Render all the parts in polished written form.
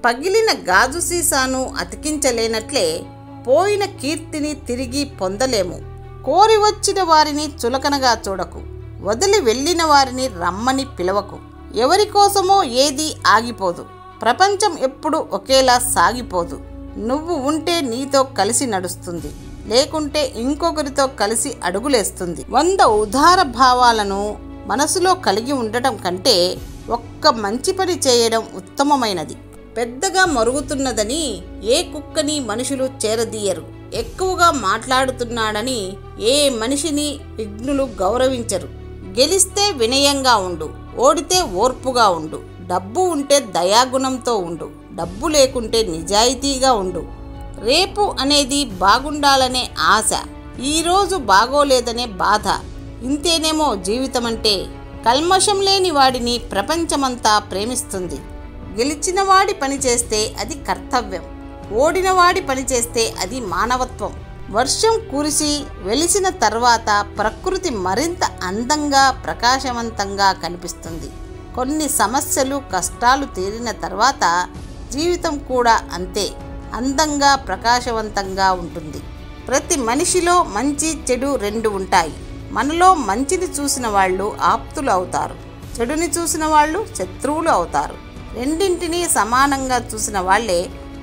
పగిలిన గాజు సీసాను అతికించలేనట్లే పోయిన కీర్తిని తిరిగి పొందలేము. కోరి వచ్చిన వారిని చులకనగా చూడకు, వదిలి వెళ్ళిన వారిని రమ్మని పిలవకు. ఎవరి కోసమో ఏది ఆగిపోదు. ప్రపంచం ఎప్పుడు ఒకేలా సాగిపోదు. నువ్వు ఉంటే నీతో కలిసి నడుస్తుంది, లేకుంటే ఇంకొకరితో కలిసి అడుగులేస్తుంది. 100 ఉదార భావాలను మనసులో కలిగి ఉండటం కంటే ఒక్క మంచి పని చేయడం ఉత్తమమైనది. పెద్దగా మరుగుతున్నదని ఏ కుక్కని మనుషులు చేరదీయరు. ఎక్కువగా మాట్లాడుతున్నాడని ఏ మనిషిని విఘ్నులు గౌరవించరు. గెలిస్తే వినయంగా ఉండు, ఓడితే ఓర్పుగా ఉండు. డబ్బు ఉంటే దయాగుణంతో ఉండు, డబ్బు లేకుంటే నిజాయితీగా ఉండు. రేపు అనేది బాగుండాలనే ఆశ, ఈరోజు బాగోలేదనే బాధ. ఇంతేనేమో జీవితం అంటే. కల్మషం లేని వాడిని ప్రపంచమంతా ప్రేమిస్తుంది. గెలిచినవాడి పని చేస్తే అది కర్తవ్యం, ఓడినవాడి పని చేస్తే అది మానవత్వం. వర్షం కురిసి వెలిసిన తర్వాత ప్రకృతి మరింత అందంగా ప్రకాశవంతంగా కనిపిస్తుంది. కొన్ని సమస్యలు కష్టాలు తీరిన తర్వాత జీవితం కూడా అంతే అందంగా ప్రకాశవంతంగా ఉంటుంది. ప్రతి మనిషిలో మంచి చెడు 2 ఉంటాయి. మనలో మంచిని చూసిన వాళ్ళు ఆప్తులు అవుతారు, చెడుని చూసిన వాళ్ళు శత్రువులు అవుతారు. రెండింటినీ సమానంగా చూసిన వాళ్ళే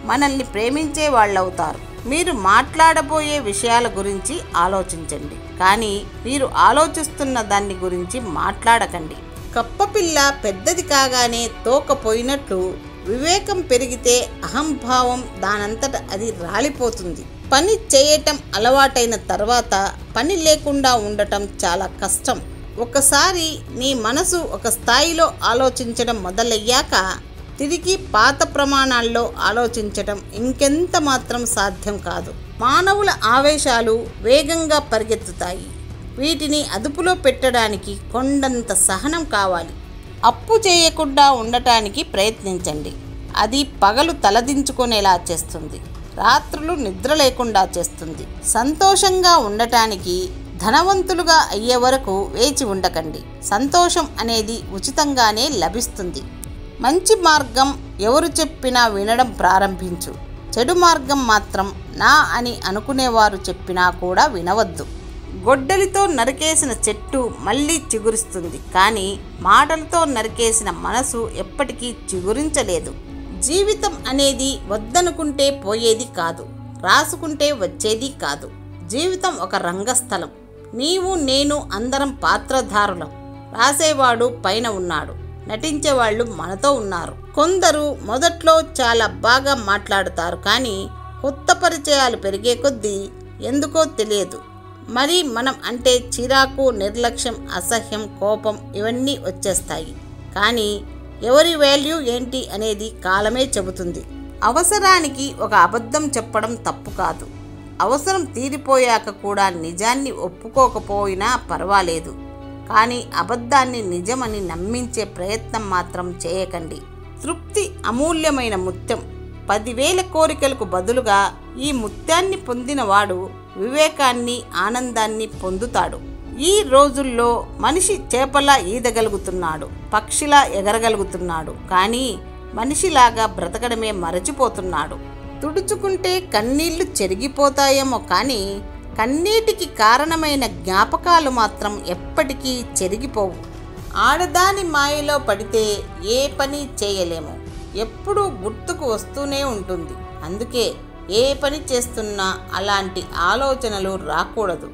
మనల్ని ప్రేమించే వాళ్ళు అవుతారు. మీరు మాట్లాడబోయే విషయాల గురించి ఆలోచించండి, కానీ మీరు ఆలోచిస్తున్న దాన్ని గురించి మాట్లాడకండి. కప్పపిల్ల పెద్దది కాగానే తోకపోయినట్లు వివేకం పెరిగితే అహంభావం దానంతట అది రాలిపోతుంది. పని చేయటం అలవాటైన తర్వాత పని లేకుండా ఉండటం చాలా కష్టం. ఒకసారి నీ మనసు ఒక స్థాయిలో ఆలోచించడం మొదలయ్యాక తిరిగి పాత ప్రమాణాల్లో ఆలోచించటం ఇంకెంత మాత్రం సాధ్యం కాదు. మానవుల ఆవేశాలు వేగంగా పరిగెత్తుతాయి. వీటిని అదుపులో పెట్టడానికి కొండంత సహనం కావాలి. అప్పు చేయకుండా ఉండటానికి ప్రయత్నించండి. అది పగలు తలదించుకునేలా చేస్తుంది, రాత్రులు నిద్ర లేకుండా చేస్తుంది. సంతోషంగా ఉండటానికి ధనవంతులుగా అయ్యే వరకు వేచి ఉండకండి. సంతోషం అనేది ఉచితంగానే లభిస్తుంది. మంచి మార్గం ఎవరు చెప్పినా వినడం ప్రారంభించు. చెడు మార్గం మాత్రం నా అని అనుకునేవారు చెప్పినా కూడా వినవద్దు. గొడ్డలితో నరికేసిన చెట్టు మళ్ళీ చిగురిస్తుంది, కానీ మాటలతో నరికేసిన మనసు ఎప్పటికీ చిగురించలేదు. జీవితం అనేది వద్దనుకుంటే పోయేది కాదు, రాసుకుంటే వచ్చేది కాదు. జీవితం ఒక రంగస్థలం. నీవు నేను అందరం పాత్రధారులం. రాసేవాడు పైన ఉన్నాడు, నటించేవాళ్ళు మనతో ఉన్నారు. కొందరు మొదట్లో చాలా బాగా మాట్లాడుతారు, కానీ కొత్త పరిచయాలు పెరిగే కొద్దీ ఎందుకో తెలియదు మరి మనం అంటే చిరాకు, నిర్లక్ష్యం, అసహ్యం, కోపం ఇవన్నీ వచ్చేస్తాయి. కానీ ఎవరి వాల్యూ ఏంటి అనేది కాలమే చెబుతుంది. అవసరానికి ఒక అబద్ధం చెప్పడం తప్పు కాదు. అవసరం తీరిపోయాక కూడా నిజాన్ని ఒప్పుకోకపోయినా పర్వాలేదు, కానీ అబద్ధాన్ని నిజమని నమ్మించే ప్రయత్నం మాత్రం చేయకండి. తృప్తి అమూల్యమైన ముత్యం. 10,000 కోరికలకు బదులుగా ఈ ముత్యాన్ని పొందినవాడు వివేకాన్ని, ఆనందాన్ని పొందుతాడు. ఈ రోజుల్లో మనిషి చేపలా ఈదగలుగుతున్నాడు, పక్షిలా ఎగరగలుగుతున్నాడు, కానీ మనిషిలాగా బ్రతకడమే మరచిపోతున్నాడు. తుడుచుకుంటే కన్నీళ్లు చెరిగిపోతాయేమో, కానీ కన్నీటికి కారణమైన జ్ఞాపకాలు మాత్రం ఎప్పటికీ చెరిగిపోవు. ఆడదాని మాయలో పడితే ఏ పని చేయలేము, ఎప్పుడూ గుర్తుకు వస్తూనే ఉంటుంది. అందుకే ఏ పని చేస్తున్నా అలాంటి ఆలోచనలు రాకూడదు.